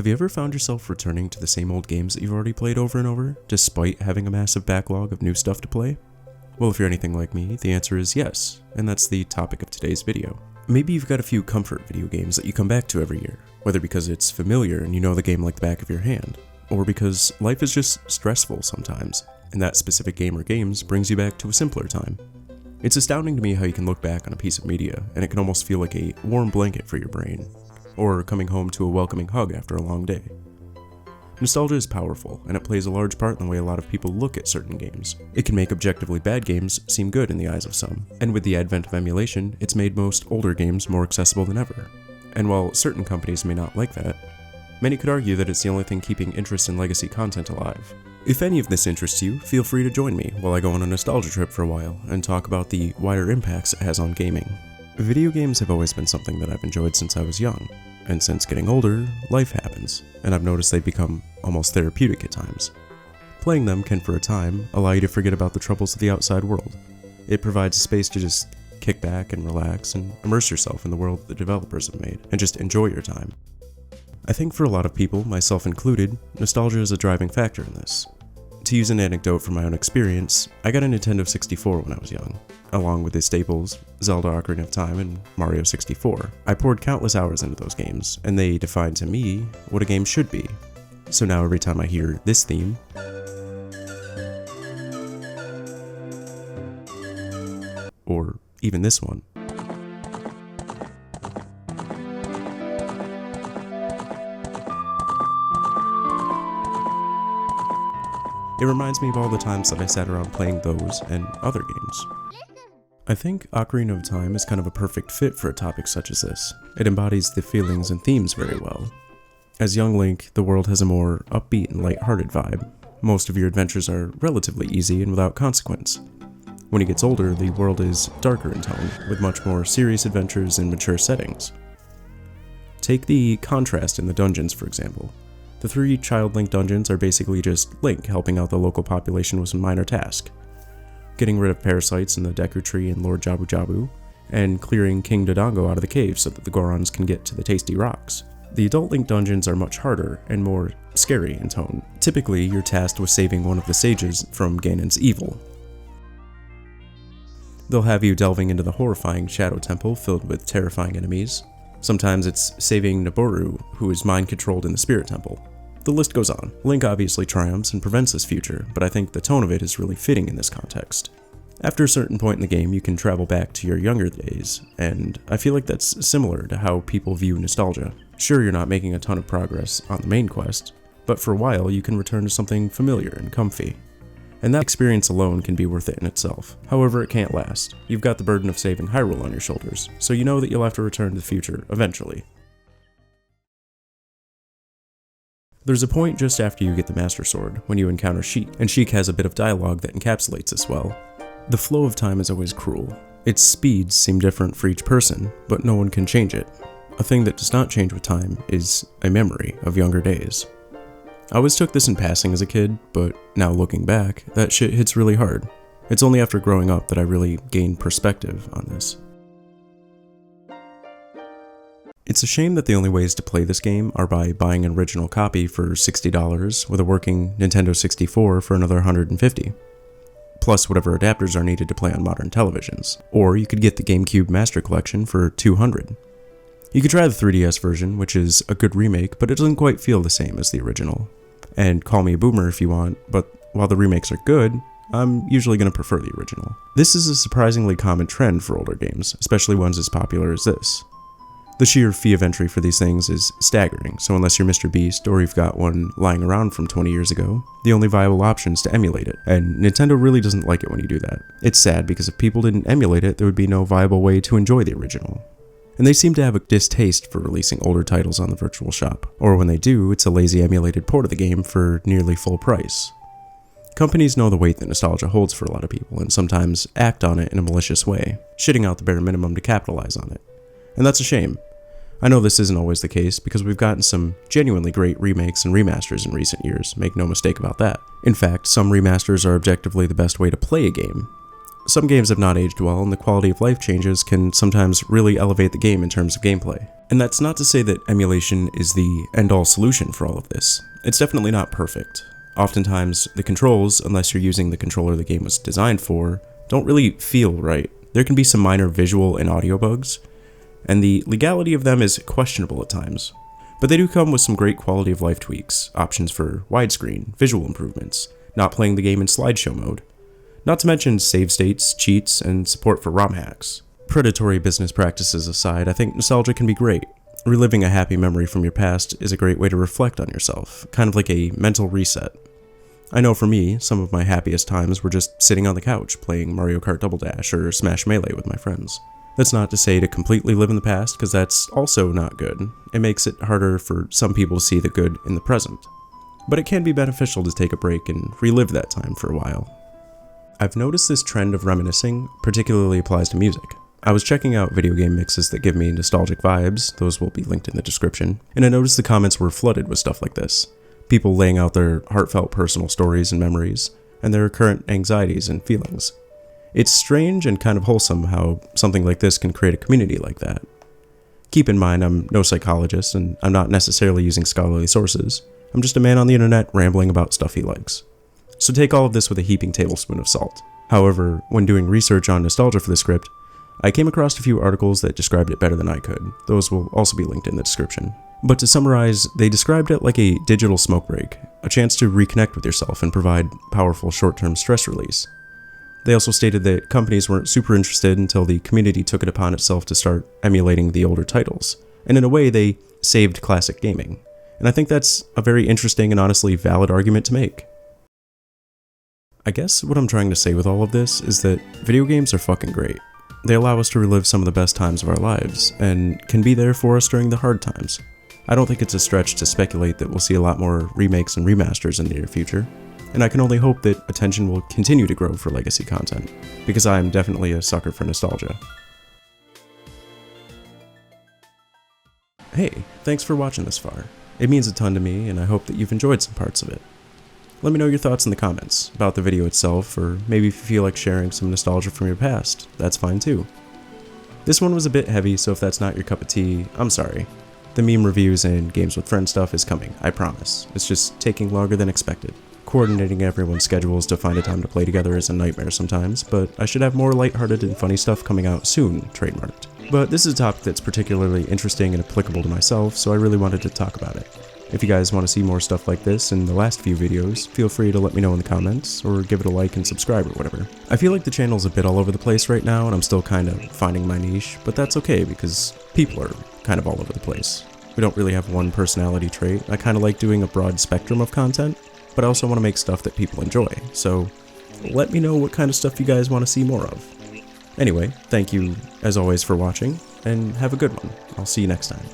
Have you ever found yourself returning to the same old games that you've already played over and over, despite having a massive backlog of new stuff to play? Well, if you're anything like me, the answer is yes, and that's the topic of today's video. Maybe you've got a few comfort video games that you come back to every year, whether because it's familiar and you know the game like the back of your hand, or because life is just stressful sometimes, and that specific game or games brings you back to a simpler time. It's astounding to me how you can look back on a piece of media, and it can almost feel like a warm blanket for your brain, or coming home to a welcoming hug after a long day. Nostalgia is powerful, and it plays a large part in the way a lot of people look at certain games. It can make objectively bad games seem good in the eyes of some, and with the advent of emulation, it's made most older games more accessible than ever. And while certain companies may not like that, many could argue that it's the only thing keeping interest in legacy content alive. If any of this interests you, feel free to join me while I go on a nostalgia trip for a while and talk about the wider impacts it has on gaming. Video games have always been something that I've enjoyed since I was young, and since getting older, life happens, and I've noticed they've become almost therapeutic at times. Playing them can, for a time, allow you to forget about the troubles of the outside world. It provides a space to just kick back and relax and immerse yourself in the world the developers have made, and just enjoy your time. I think for a lot of people, myself included, nostalgia is a driving factor in this. To use an anecdote from my own experience, I got a Nintendo 64 when I was young, along with the staples Zelda Ocarina of Time and Mario 64. I poured countless hours into those games, and they defined to me what a game should be. So now every time I hear this theme, or even this one, it reminds me of all the times that I sat around playing those and other games. I think Ocarina of Time is kind of a perfect fit for a topic such as this. It embodies the feelings and themes very well. As young Link, the world has a more upbeat and lighthearted vibe. Most of your adventures are relatively easy and without consequence. When he gets older, the world is darker in tone, with much more serious adventures in mature settings. Take the contrast in the dungeons, for example. The 3 Child Link dungeons are basically just Link helping out the local population with some minor task. Getting rid of parasites in the Deku Tree and Lord Jabu Jabu, and clearing King Dodongo out of the cave so that the Gorons can get to the tasty rocks. The Adult Link dungeons are much harder and more scary in tone. Typically, you're tasked with saving one of the sages from Ganon's evil. They'll have you delving into the horrifying Shadow Temple filled with terrifying enemies. Sometimes it's saving Naboru, who is mind-controlled in the Spirit Temple. The list goes on. Link obviously triumphs and prevents this future, but I think the tone of it is really fitting in this context. After a certain point in the game, you can travel back to your younger days, and I feel like that's similar to how people view nostalgia. Sure, you're not making a ton of progress on the main quest, but for a while you can return to something familiar and comfy. And that experience alone can be worth it in itself. However, it can't last. You've got the burden of saving Hyrule on your shoulders, so you know that you'll have to return to the future eventually. There's a point just after you get the Master Sword, when you encounter Sheik, and Sheik has a bit of dialogue that encapsulates this well. The flow of time is always cruel. Its speeds seem different for each person, but no one can change it. A thing that does not change with time is a memory of younger days. I always took this in passing as a kid, but now looking back, that shit hits really hard. It's only after growing up that I really gained perspective on this. It's a shame that the only ways to play this game are by buying an original copy for $60 with a working Nintendo 64 for another $150, plus whatever adapters are needed to play on modern televisions. Or you could get the GameCube Master Collection for $200. You could try the 3DS version, which is a good remake, but it doesn't quite feel the same as the original. And call me a boomer if you want, but while the remakes are good, I'm usually going to prefer the original. This is a surprisingly common trend for older games, especially ones as popular as this. The sheer fee of entry for these things is staggering, so unless you're Mr. Beast or you've got one lying around from 20 years ago, the only viable option is to emulate it, and Nintendo really doesn't like it when you do that. It's sad because if people didn't emulate it, there would be no viable way to enjoy the original. And they seem to have a distaste for releasing older titles on the virtual shop, or when they do, it's a lazy emulated port of the game for nearly full price. Companies know the weight that nostalgia holds for a lot of people, and sometimes act on it in a malicious way, shitting out the bare minimum to capitalize on it. And that's a shame. I know this isn't always the case, because we've gotten some genuinely great remakes and remasters in recent years, make no mistake about that. In fact, some remasters are objectively the best way to play a game. some games have not aged well, and the quality of life changes can sometimes really elevate the game in terms of gameplay. And that's not to say that emulation is the end-all solution for all of this. It's definitely not perfect. Oftentimes, the controls, unless you're using the controller the game was designed for, don't really feel right. There can be some minor visual and audio bugs, and the legality of them is questionable at times. But they do come with some great quality of life tweaks, options for widescreen, visual improvements, not playing the game in slideshow mode, not to mention save states, cheats, and support for ROM hacks. Predatory business practices aside, I think nostalgia can be great. Reliving a happy memory from your past is a great way to reflect on yourself, kind of like a mental reset. I know for me, some of my happiest times were just sitting on the couch playing Mario Kart Double Dash or Smash Melee with my friends. That's not to say to completely live in the past, because that's also not good. It makes it harder for some people to see the good in the present. But it can be beneficial to take a break and relive that time for a while. I've noticed this trend of reminiscing particularly applies to music. I was checking out video game mixes that give me nostalgic vibes, those will be linked in the description, and I noticed the comments were flooded with stuff like this. People laying out their heartfelt personal stories and memories, and their current anxieties and feelings. It's strange and kind of wholesome how something like this can create a community like that. Keep in mind, I'm no psychologist, and I'm not necessarily using scholarly sources. I'm just a man on the internet rambling about stuff he likes. So take all of this with a heaping tablespoon of salt. However, when doing research on nostalgia for the script, I came across a few articles that described it better than I could. Those will also be linked in the description. But to summarize, they described it like a digital smoke break, a chance to reconnect with yourself and provide powerful short-term stress release. They also stated that companies weren't super interested until the community took it upon itself to start emulating the older titles, and in a way they saved classic gaming. And I think that's a very interesting and honestly valid argument to make. I guess what I'm trying to say with all of this is that video games are fucking great. They allow us to relive some of the best times of our lives, and can be there for us during the hard times. I don't think it's a stretch to speculate that we'll see a lot more remakes and remasters in the near future, and I can only hope that attention will continue to grow for legacy content, because I am definitely a sucker for nostalgia. Hey, thanks for watching this far. It means a ton to me, and I hope that you've enjoyed some parts of it. Let me know your thoughts in the comments, about the video itself, or maybe if you feel like sharing some nostalgia from your past, that's fine too. This one was a bit heavy, so if that's not your cup of tea, I'm sorry. The meme reviews and games with friends stuff is coming, I promise. It's just taking longer than expected. Coordinating everyone's schedules to find a time to play together is a nightmare sometimes, but I should have more lighthearted and funny stuff coming out soon, trademarked. But this is a topic that's particularly interesting and applicable to myself, so I really wanted to talk about it. If you guys want to see more stuff like this in the last few videos, feel free to let me know in the comments, or give it a like and subscribe or whatever. I feel like the channel's a bit all over the place right now, and I'm still kind of finding my niche, but that's okay because people are kind of all over the place. We don't really have one personality trait. I kind of like doing a broad spectrum of content, but I also want to make stuff that people enjoy, so let me know what kind of stuff you guys want to see more of. Anyway, thank you as always for watching, and have a good one. I'll see you next time.